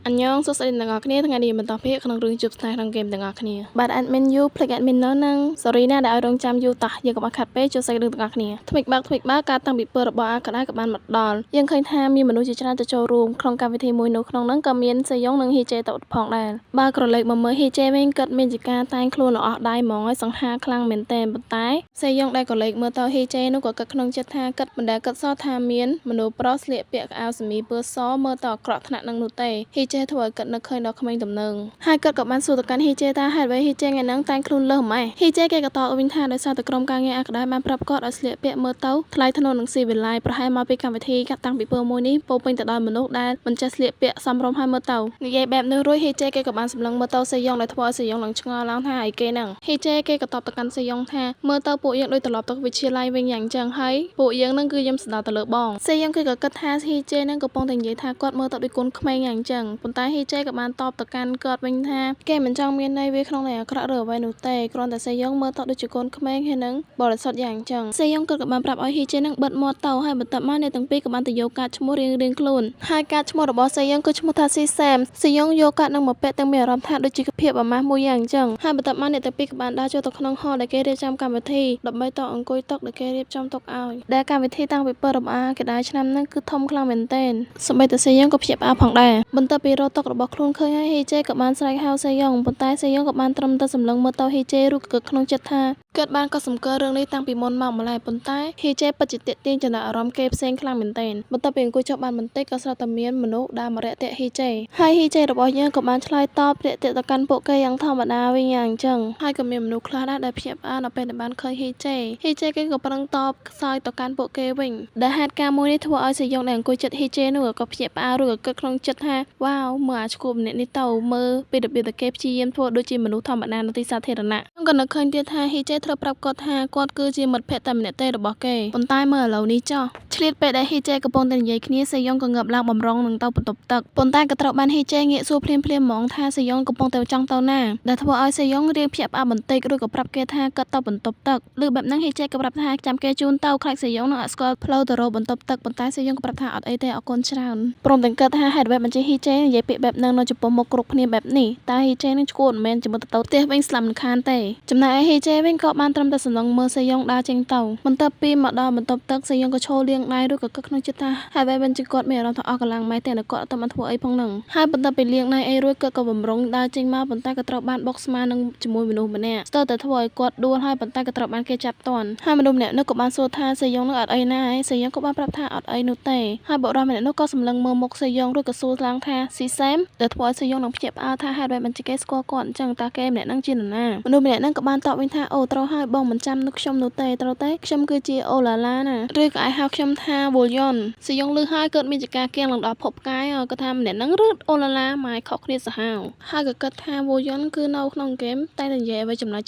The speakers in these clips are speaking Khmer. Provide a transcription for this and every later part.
อันยองสุดสัปดาห์งอกนี้ทั้งงานดีมันต่อเพียงขนมรุ่งจุบสไตล์ทางเกมต่างอกนี้บัตรแอดมินยูพลิกแอดมินน้องนังสอรี่น่าได้เอาดวงจำยูต่อยังกับอาคัดเป้จุดใส่เรื่องต่างอกนี้ทวิกบ้าการตั้งบิดเปิดบ่อก็ได้กับบ้านหมดดอลยังเคยทำมีมนุษย์จิตนาจะโจรูมโครงการวิธีมวยนุขนมนังก็มีนสยองนังฮีเจตดพองได้บ้ากระเล็กมาเมื่อฮีเจไม่เกิดเมจิกาตายครัวหล่อได้มองให้สังหาคลังเหม็นเต็มบนใต้สยองได้กระเล็กเมื่อต่อฮีเจนุก็กัดขนมจิตทากัดบันไดกัดซ้อทามีนมนุษย์ปลอสเลียเปียกเอาสมีเปิดซ้อเมื่อต่อกระถนัดนังนุเตฮีเจถวยกัดนักเคยดอกขมิ้นดำเนิงให้เกิดกับมันสู่ตะการฮีเจตาหายไว้ฮีเจไงนังตายคลุนเลิ่มไหมฮีเจแกกระต่อวินทาโดยสารตะกรมการเงินอักได้มาปรับกอดอัสเลียเปียเมื่อเต้าทลายถนนหนังสีวิไลประให้มาไปการวิธีกัดตั้งปีเปิลมวยนี้โปเป็นแต่ดอนมนุษย์ได้มันจะเลียเปียซ้ำรมให้เมื่อเต้าในใหญ่แบบนึงรุ่ยฮีเจแกกับมันสำลังเมื่อเต้าสยองในทว่าสยองหลังชงอล้างท่าไอเกนังฮีเจแกกระตอบตะการสยองแท้เมื่อเต้าปูยังโดยตลอดตะวิชีไลเวงอย่างจังให้ปูยังนั่งคือยำสดาตะเลือบองสยองแกกับกัดท่าฮีเจนั่งกับปองแต่งใหญ่ท่ากอดเมื่อเต้าด้วยกุนขมายอย่างจังปนตาฮีเจกับมันตอบตะการกอดเวงท่าแกเหมือนจังเมียนในเวขนมไหนกระเรือไว้หนูเตะกรอนแต่สยองเมื่อต่อด้วยจุกนขแมงให้นังบริสุทธิ์อย่างจังสยองเกิดกับมันปรับเอาฮีเจนังเบิดมอเต่าให้บัตรมาในตั้งปีกับมันแต่โยกาชโมเรียงคลุนให้การชโมระบอสยองก็ชโมทาซีแซมสยองโยกานังหมอเปะตั้งเมียรำท่าด้วยจิกเพียบออกมาโมอย่างจังให้บัตรมาในตั้งปีกับมันได้โจตกขนมห่อได้แกเรียบจำการวิธีดอกใบต่ออังกุยตกได้แกเรียบจำตกเอาได้การวิธีตั้งไปเปิดระบาก็ได้ฉะนั้นนั่นคือทอมคลังเหม็นเต้นสมัยแต่สยองก็เพียบอาผ่องได้บนตะปีโรตกระบอคลุนเคยให้ฮีเจกับมันสไลด์เฮาสยองบนใต้สยองกับมันตรมตะสำลังเมื่อเตาฮีเจรู้เกิดขนมจัดท่าเกิดบ้านก็สมเกอเรื่องนี้ตั้งปีมนมามาลายบนใต้ฮีเจปัจจิตเตียงจะน่าอารมณ์เก็บเซ็งคลังเหม็นเต้นบนตะเป็นกุยชอบบ้านบนเต้ก็สระตะเมียนมนุษย์ดามระเตะฮีเจให้ฮีเจระบอยเยอะกับมันชลายตอบเตะตะกันโปเกยังธรรมดาวิ่งอย่างจังให้กับเมียมนุษย์คลาได้เพียบอาเป็นบ้านเคยฮีเจก็กับปรังตอบซอยตะกันโปเกวิ่งได้เหตุการณ์มวยนี้ทั่วเอาสยองแดงกุยจัดฮีเจหนูกับเพียบอาหรือกับขนมจัดท่าว้าวเมื่ออาชกุมเนี่ยนี่เต่าเมื่อไปดับเบิลตะเก็บชีเยี่ยมทั่วโดยจีมนุษย์ธรรมดาในที่สาธารณะต้องกันนักเคยเดียท่าฮีเจเธอปรับกอดท่ากอดคือจีหมดเพชรแต่เนเต้ระบอกเกย์บนใต้เมื่อเหล่านี้จ้าเฉลี่ยไปได้ฮีเจกระปงแต่ใหญ่ขี้นี้สยองก็เงับลากบำรองหนึ่งเตาปนตบตักบนใต้กระตรบ้านฮีเจเงี้ยสู้เพลียมมองท่าสยองกระปงแต่จังเตาหน้าแต่ทว่าเอาสยองเรียงเพียบอาบนเตกรู้กับปรับเกท่าก็เตาปนตบตักหรือแบบนั่งฮีเจกับปรับท่าจำเกจูนเตาคลายสยองนักสกอตเพลาตโรบนตบตักบนใต้สยองกับปรับท่าอดไอเตออกคนชราวนปรมแต่งเกิดท่าเหตุแบบมันจะฮีเจใหญ่เปียแบบนั่งนอนจุปมกรุกเนียแบบนี้ตาฮีเจนั่งชกวนแมนจะมาเตาเตะวิ่งสลัมคานเตะจำนายฮีเจวิ่งเกาะบ้านตรมแต่สนองเมื่อสยองดาเจงเตามันเตปีมาดอมันตบตักสยองก็โชว์เลี้ยงนายด้วยกับกักนจิตตาหายไปเป็นจิกอดเมียเราทออกกำลังไม้แต่ละเกาะตมันทัวไอพงหนึ่งให้บนตไปเลี้ยงนายไอรุ่ยเกิดกับบำรงดาเจงมาบนใต้กระตรบ้านบ็อกซ์มานังจมูกมนุษย์มันเนี่ยสเตอร์แต่ถวายกอดดูให้บนใต้กระตรบ้านเกจับตอนให้มันดุมเนี่ยนึกกับบ้านโซธาสยองนึกอัดไอนายสยองกับบ้านปรับท่าอัดไอนุเตให้บอกเราเนี่ยนึกก็สำลังเมื่อมกสยองด้วยกับซูล้างท่าซีแซมแต่ถวายสยองหนังเพียบอาท่าให้ไว้มันจะเกสกอก่อนจังตาเกมเนี่ยนั่งจีนหน้ามันดุมเนี่ยนั่งกับบ้านต่อวินท่าโอเตาให้บ้องมันจำนึกชมนุเตเตาเต้ชมคือจีโอลาลาน่ะเรื่องไอฮาวชมท่าโบยอนสยองลือให้เกิดมีจิกาเกียงหลังดอกพบกายก็ทำเนี่ยนั่งรืดโอลาลาหมายขอกเรียสหาวให้เกิดท่าโบยอนคือเอาขนมเกมใต้แต่ใหญ่ไว้จำลาย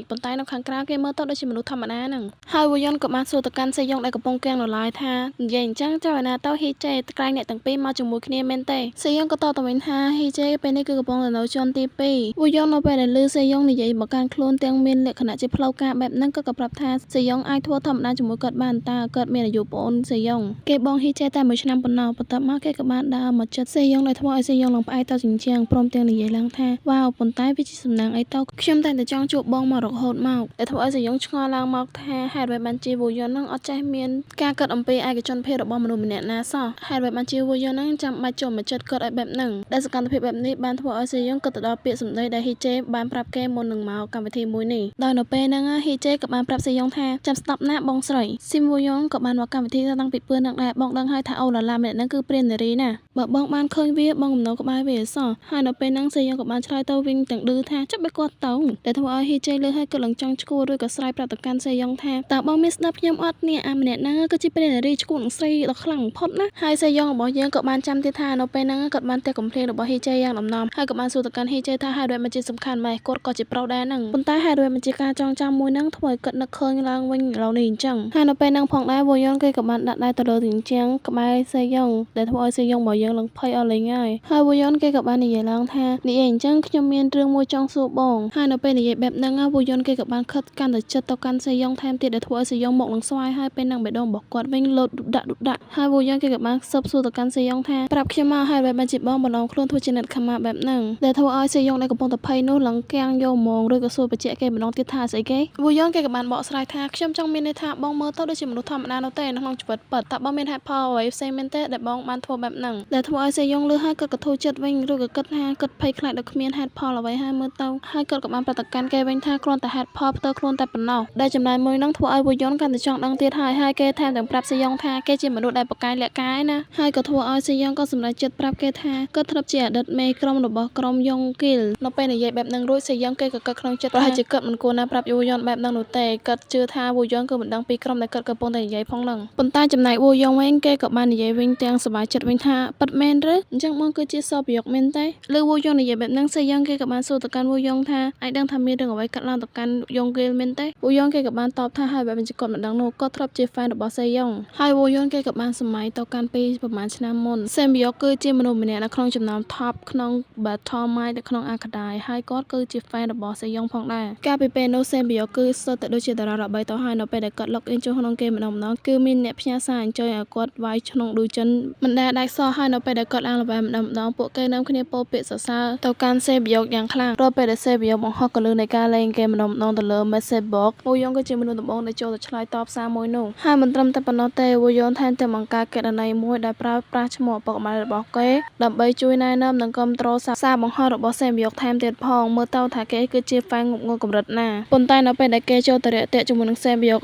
บนใต้น้ำขังกล้าเกมเมอร์ต้นได้ชิมนุษย์ธรรมดาหนึ่งให้โบยอนกับมาสู่ตะการสยองได้กับปงแกงหลายท่าใหญ่จังเจ้าหน้าเต้าฮีเจตกลายเนี่ยตั้งปีมาจมูกเนี่ยเมนเต้สยองก็ต่อตะวันท่าฮีเจเป็นนี่คือกระปงแต่เราจอนตีปีโบยอนเราไปในลือสยองในใหญ่บอกการโคลนเตียงเมนเล็กขณะจะเพลากาแบบนั่งก็กับปรับท่าสยองไอทั่วธรรมดาจมูกเกิดบ้านตาเกิดเมียอยู่ปนสยองเก็บบองฮีเจแต่เมื่อชนะปนนอปตับมาเก็กับบ้านดาหมดจัดสยองเลยทว่าไอสยองลงไปไอเต้าจริงเชียงพร้อมเตียงในใหญ่ล้างท่าว้าวปนใต้วิจิตรสำนักไอเต้าเชื่อมแต่จ้องจูบบองมาหลอกโหดมากแต่ทว่าไอสยองชงอล้างมากแท้หายไปบัญชีโบยอนนั่งอัดใจเมียนการเกิดอมปีไอกับจนเพศระบอมมนุษย์เนี่ยนาซ่อหายไปบัญชีโบยอนนั่งจำมาจมมาจัดเกิดไอแบบหนึ่งได้สการเพศแบบนี้บ้านทว่าไอสยองก็ตัดดอกเปียสมได้ฮีเจบ้านปรับแก้มนหนึ่งเมาการวิธีมวยนี่ดอยนเปนั่งฮีเจกับบ้านปรับสยองแท้จำสตับหน้าบองสวยซิมโบยองกับบ้านว่าการวิธีตั้งปิดเปื้อนนักแดดบองดังให้ถ้าเอาละลามเนี่ยนั่นคือเปลี่ยนรีน่ะบอกบองบ้านเคยเวียบองกับน้องกับบ้านเวียซ่อหายนเปนั่งสยองกับบ้านชายเต้าวิ่งแต่งดื้อแท้จับไปกอดเต้าแต่ทว่าฮีเจเลยให้กำลังจังชกูด้วยกับสไลปรับตะการสยองแท้แต่บองมิสนับยำอัดเนี่ยอาเนี่ยนั่งก็จะเป็นรีชกูหนังสไลดอกขลังพอดนะให้สยองบอกยังกับบ้านจำที่ท่านเปนั่งกับบ้านแต่กำเพลงบอกฮีเจยังนำให้กับบ้านสู่ตะการฮีเจท่าให้ด้วยมันจีสำคัญไหมกดก็จะเปล่าได้นั่งบนใต้ให้ด้วยมันจีการจองจำมวยนั่งถอยกัดนักเคยล้างวิ่งเราหนีจังให้นเปนั่งพองได้โบยอนเกยกับบ้านดัดได้ตลอดถึงเชียงกับบ้านสยองแต่ถอยสยองบอกยังหลังไพ่อะไรง่ายให้โบยอนเกยกับบ้านนี่ใหญ่ล้างแท้นี่เองจังขยมเมียนเรื่องมวยจองสูบบองให้นเปนี่ใหญ่แบบนั่งโบยอนเกยกับบ้านคัดการแต่จัดต่อการสยองแทนติดแต่ถอยสยองหมกหลังซอยให้เป็นนั่งไปดองบอกกอดวิ่งลดดุดะให้โบยอนเกยกับบ้านซับสู่ต่อการสยองแท้ปรับขึ้นมาให้แบบมันจิบ បងបន្លងខ្លួនធ្វើជាអ្នកខមាបែបហ្នឹងដែលធ្វើឲ្យសេយ៉ងដែលកំពុងតែភ័យនោះឡើងកាំងយកហ្មងឬក៏សួរបញ្ជាក់គេម្ដងទៀតថាស្អីគេវូយ៉ងគេក៏បានបកស្រាយថាខ្ញុំចង់មានន័យថាបងមើលទៅដូចជាមនុស្សធម្មតានោះទេនៅក្នុងជីវិតពិតតើបងមានហេតុផលអ្វីផ្សេងមែនទេដែលបងបានធ្វើបែបហ្នឹងដែលធ្វើឲ្យសេយ៉ងលឺហើយគាត់ក៏ធូរចិត្តវិញឬក៏គិតថាគិតភ័យខ្លាចដោយគ្មានហេតុផលអ្វីហើយមើលទៅហើយគាត់ក៏បានប្រតិកម្មគេវិញថាគ្រាន់តែហេតុផលផ្ទាល់ខ្លួនតែប៉ុណ្ណោះដែលចំណែកមួយហ្នឹងធ្វើឲ្យវូយ៉ងកាន់តែចង់ដឹងទៀតហើយគេថែមទាំងប្រាប់សេយ៉ងថាគេជាមនុស្សដែលប្រកែកលាក់កាយណាហើយក៏ធ្វើឲ្យសេយ៉ងក៏សម្រេចចិត្តប្រាប់គេថាគាត់ធ្លាប់ជាអតីតមេក្រុមរបស់ក្រុមយ៉ុងគីលនៅពេលនិយាយបែបហ្នឹងរួចសេយ៉ងគេក៏គិតក្នុងចិត្តប្រហែលជាគាត់មិនគួរណាប្រាប់វូយ៉ងបែបហ្នឹងនោះទេគាត់ជឿថាវូយ៉ងគឺមិនដឹងពីក្រុមដែលគាត់កំពុងតែនិយាយផងហ្នឹងប៉ុន្តែចំណែកវូយ៉ងវិញគេក៏បាននិយាយវិញទាំងសប្បាយចិត្តវិញថាប៉ិតមែនឬអញ្ចឹងបងគឺជាសពយុគមែនទេឬវូយ៉ងនិយាយបែបហ្នឹងសេយ៉ងគេក៏បានសួរទៅកាន់វូយ៉ងថាអាចដឹងថាមានរឿងអ្វីកាត់ឡើងទៅកាន់យ៉ុងគីលមែនទេវូយ៉ងគេក៏បានតបថាហើយបែបមិនជាគាត់មិនដឹងនោះគាត់ធ្លាប់ជា fan របស់សេយ៉ងហើយវូយ៉ងគេក៏បានសម័យទៅកាន់ពីប្រហែលឆ្នាំមុនសេមយុគគឺជាមនុស្សម្នាក់នៅក្នុងចំណោម top ក្នុង Battle Mine នៅក្នុង Arcade ហើយគាត់គឺជា fan របស់សេយ៉ងផងដែរកាលពីពេលនោះសេមយុគគឺស្ទើរតែដូចជាតារារ៉ាបីទៅហើយនៅពេលដែលគាត់ log in ចូលក្នុងគេម្ដងគឺមានអ្នកផ្ញើសារអញ្ជើញឲ្យគាត់វាយក្នុងឌូចិនមិនដែលដាច់សោះហើយនៅពេលដែលគាត់ឡើង level ម្ដងពួកគេនាំគ្នាពោលពាក្យសរសើរទៅកាន់សេមយុគយ៉ាងខ្លាំងរាល់ពេលដែលសេមយុគបង្ហោះកលឹះនៃការលេងគេម្ដងទៅលើ message box វូយ៉ងគឺជាមនុស្សដំបូងដែលចូលទៅឆ្លើយតបសារមួយនោះហើយមិនត្រឹមតែប៉ុណ្ណោះទេវូយ៉ងថែមទាំងបង្កើតកេរនីមួយដែលប្រើប្រាស់ឈ្មោះឪពុកម្ដាយរបស់គេដើម្បីជួយណែនាំនិងគាំទ្រសារបង្ហោះរបស់សេមយុគថែមទៀតផងមើលទៅថាគេគឺជា fan ងប់ងល់កម្រិតណាប៉ុន្តែនៅពេលដែលគេចូលទៅរាក់ទាក់ជាមួយនឹងសេមយុគ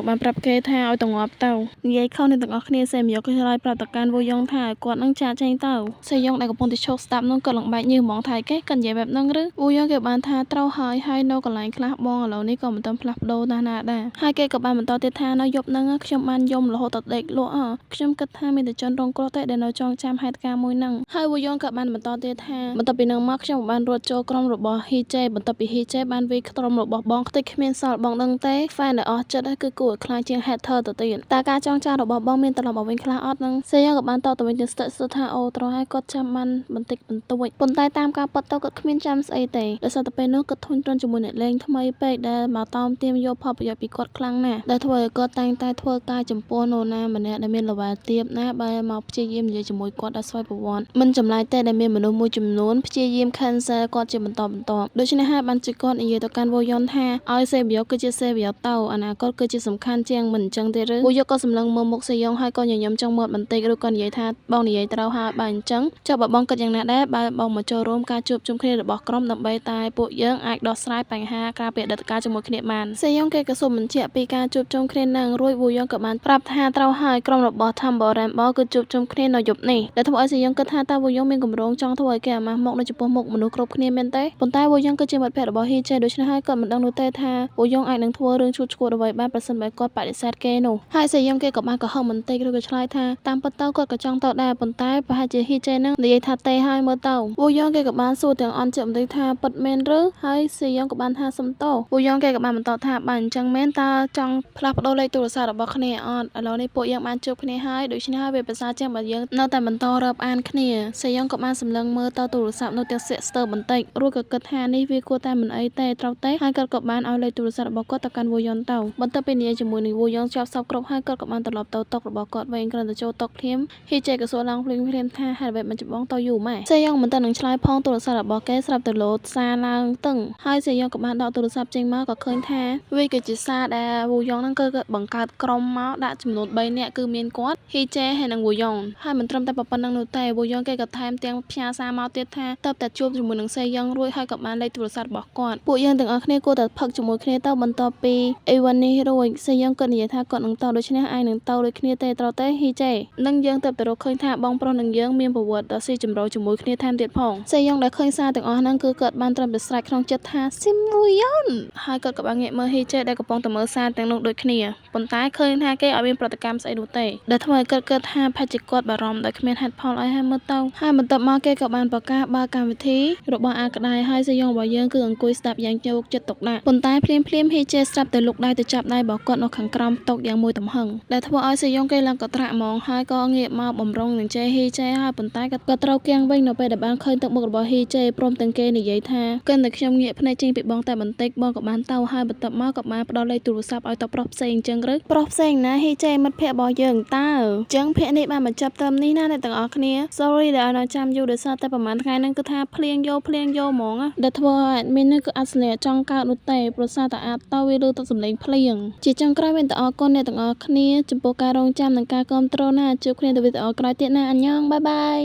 បានប្រាប់គេថាឲ្យទៅងាប់ទៅនិយាយខុសអ្នកទាំងអស់គ្នាសេមយុគឆ្លើយប្រាប់ទៅកាន់វូយ៉ងថាគាត់នឹងចាកចេញទៅសេយ៉ងដែលកំពុងតែឈប់ស្ដាប់នោះក៏លំបែកញើសហ្មងថាគេគាត់និយាយបែបហ្នឹងឬវូយ៉ងគេបានថាត្រូវហើយនៅកន្លែងខ្លះបងឥឡូវនេះក៏មិនទាន់ផ្លាស់ប្ដូរណាដែរហើយគេក៏បានបន្តទៀតថានៅយប់ហ្នឹងខ្ញុំបានយំរហូតដល់ដេកលក់ខ្ញុំគិតថាមានតែជនរងគ្រោះទេដែលនៅចងចាំហេតុការណ៍មួយហ្នឹងហើយវូយ៉ងក៏បានបន្តទៀតថាបន្ទាប់ពីនឹងមកខ្ញុំបានរត់ចូលក្រុមរបស់ហ៊ីជេបន្ទាប់ពីហ៊ីជេបានវាយក្រុមរបស់បងខ្ទេចគ្មានសល់បងដឹងទេ fan ដែលអស់ចិត្តគឺគួរឲ្យខ្លាចជាង hater ទៅទៀតតើការចងចាំរបស់បងមានត្រឡប់មកវិញខ្លះអត់ហ្នឹងសេយ៉ងក៏បានតបទៅវិញទៅស្ទាក់ស្ទើរថាអូត្រូវហើយគាត់ចាំបានបន្តិចបន្តួចប៉ុន្តែតាមការពិតទៅគាត់គ្មានចាំស្អីទេដោយសារតែពេលនោះគាត់ធុញទ្រាន់ជាមួយអ្នកលេងថ្មីពេកដែលមកតោមទាមយកផលប្រយោជន៍ពីគាត់ខ្លាំងណាស់ដែលធ្វើឲ្យគាត់តែងតែធ្វើការចំពោះនរណាម្នាក់ដែលមានល្បាទាបណាបែរមកព្យាយាមនិយាយជាមួយគាត់ដោយស្វ័យប្រវត្តិមិនចម្លែកទេដែលមានមនុស្សមួយចំនួនព្យាយាម cancel គាត់ជាបន្តបន្ទាប់ដូច្នេះហើយបានជាគាត់និយាយទៅកាន់វូយ៉ងថាឲ្យសេវីយ៉ូគឺជាសេវីយ៉ូទៅអនាគតគឺជាសំខាន់ជាងមិនអញ្ចឹងទេឬវូយ៉ូក៏សម្លឹងមើលមុខសេយ៉ងហើយក៏ញញឹមចង់មាត់បន្តិចឬក៏និយាយថាបងនិយាយត្រូវហើយបើអញ្ចឹងចុះបើបងគិតយ៉ាងណាដែរបើបងមកចូលរួមការជួបជុំគ្នារបស់ក្រុមដើម្បីតែពួកយើងអាចដោះស្រាយបញ្ហាការពីអតីតកាលជាមួយគ្នាបានសេយ៉ងគេក៏សូមបញ្ជាក់ពីការជួបជុំគ្នានឹងរួចវូយ៉ងក៏បានប្រាប់ថាត្រូវហើយក្រុមរបស់ Tumble Rainbow គឺជួបជុំគ្នានៅយប់នេះដែលធ្វើឲ្យសេយ៉ងគិតថាតើវូយ៉ងមានគម្រោងចង់ធ្វើឲ្យគេអាម៉ាស់មកនៅចំពោះមុខមនុស្សគ្រប់គ្នាមែនទេប៉ុន្តែវូយ៉ងគឺជាមិត្តភក្តិរបស់ហ៊ីជេដូច្នេះហើយគាត់មិនដឹងនោះទេថាវូយ៉ងអាចនឹងធ្វើរឿងឈួតឆ្កួតអ្វីបានប្រសិនបើគាត់បដិសេធគេនោះហើយសេយ៉ងគេក៏បានកំហឹងបន្តិចឬក៏ឆ្លើយថាតាមពិតទៅគាត់ក៏ចង់ទៅដែរប៉ុន្តែប្រហែលជាហ៊ីជេនឹងនិយាយថាទេហើយមើលទៅវូយ៉ងគេក៏បានសួរទាំងអន់ចិត្តបន្តិចថាពិតមែនឬហើយសេយ៉ងក៏បានថាសុំទោសវូយ៉ងគេក៏បានបន្តថាបើអញ្ចឹងមែនតើចង់ផ្លាស់ប្ដូរលេខទូរស័ព្ទរបស់គ្នាអត់ឥឡូវនេះពួកយើងបានជួបគ្នាហើយដូច្នេះហើយវាប្រសើរជាងបើយើងនៅតែបន្តរាប់អានគ្នាសេយ៉ងក៏បានសម្លឹងមើលទៅទូរស័ព្ទនោះទាំងស្ទើរបន្តិចរួចក៏គិតថានេះវាគួរតែមិនអីទេត្រូវទេហើយគាត់ក៏បានឲ្យលេខទូរស័ព្ទរបស់គាត់ទៅកាន់វូយ៉ងទៅបន្ទាប់ពីនិយាយជាមួយនឹងវូយ៉ងជាប់សពគ្រប់ហើយគាត់ក៏បានត្រឡប់ទៅតុរបស់គាត់វិញគ្រាន់តែចូលតុភ្លាមហ៊ីជេក៏សួរឡើងភ្លាមថាហេតុអ្វីមិនច្បងទៅយូរម៉េចសេយ៉ងមិនទាន់នឹងឆ្លើយផងទូរស័ព្ទរបស់គេស្រាប់តែលោតសារឡើងតឹងហើយសេយ៉ងក៏បានដកទូរស័ព្ទចេញមកក៏ឃើញថាវាគឺជាសារដែលវូយ៉ងហ្នឹងគឺបង្កើតក្រុមមកដាក់ចំនួន3នាក់គឺមានគាត់ហ៊ីជេហើយនិងវូយ៉ងហើយមិនត្រឹមតែប៉ុណ្្នឹងនោះទេវូយ៉ងគេក៏ថែមទាំងផ្ញើសារមកទៀតថាតើតែជួបជាមួយនឹងសេយ៉ងរួចហើយក៏បានលេខទូរស័ព្ទរបស់គាត់ពួកយើងទាំងអស់គ្នាគួរតែផឹកជាមួយគ្នាទៅបន្ទាប់ពីអីវ៉ាន់នេះរួចសេយ៉ងគាត់និយាយថាគាត់នឹងទៅដូច្នេះឯងនឹងទៅដូចគ្នាទេត្រូវទេហ៊ីជេនឹងយើងទៅរកឃើញថាបងប្រុសនឹងយើងមានប្រវត្តិដ៏ស៊ីជម្រៅជាមួយគ្នាថែមទៀតផងសេយ៉ងដែលឃើញសារទាំងអស់ហ្នឹងគឺគាត់បានត្រឹមតែស្រែកក្នុងចិត្តថាស៊ីមវូយ៉នហើយគាត់ក៏បានងាកមើលហ៊ីជេដែលកំពុងតែមើលសារទាំងនោះដូចគ្នាប៉ុន្តែឃើញថាគេអត់មានប្រតិកម្មស្អីនោះទេដែលធ្វើឲ្យគាត់គិតថាផាច់ជាគាត់បារម្ភដោយគ្មានហេតុផលអីហើយមើលទៅហើយបន្ទាប់មកគេក៏បានប្រកាសបើកកម្មវិធីរបស់អាក្ដាយហើយសេយ៉ងរបស់យើងគឺអង្គុយស្ដាប់យ៉ាងយកចិត្តទុកដាក់ប៉ុន្តែភ្លាមហ៊ីជេស្រាប់តែលុកដៃទៅចាប់ដៃរបស់គាត់នៅខាងក្រោមតុយ៉ាងមួយទំហឹងដែលធ្វើឲ្យសេយ៉ងគេឡើងកត្រាក់ហ្មងហើយក៏ងាកមកបំរុងនឹងជេហ៊ីជេហើយប៉ុន្តែក៏ត្រូវគៀងវិញនៅពេលដែលបានឃើញទឹកមុខរបស់ហ៊ីជេព្រមទាំងគេនិយាយថាគិនតែខ្ញុំងាកភ្នែកចេញពីបងតែបន្តិចបងក៏បានទៅហើយបន្ទាប់មកក៏បានផ្ដល់លេខទូរស័ព្ទឲ្យទៅប្រុសផ្សេងអញ្ចឹងឬប្រុសផ្សេងណាហ៊ីជេមិត្តភក្តិរបស់យើងតើអញ្ចឹងភក្តិនេះបានបញ្ចប់ត្រឹមនេះណាអ្នកទាំងអស់គ្នា Sorry sorry ដែលឲ្យចាំយូរដោយសារតែប្រហែលថ្ងៃហ្នឹងគឺថាភ្លៀងយកហ្មងដែលធ្វើឲ្យ admin ហ្នឹងគឺអត់ស្នេហ៍ចង់កើតនោះទេព្រោះសារតែអាចទៅវាលើទឹកសម្លេងភ្លៀងជាចុងក្រោយមានតែអរគុណអ្នកទាំងអស់គ្នាចំពោះការរងចាំនិងការគាំទ្រណាជួបគ្នាទៅវីដេអូក្រោយទៀតណាអញ្ញងបាយបាយ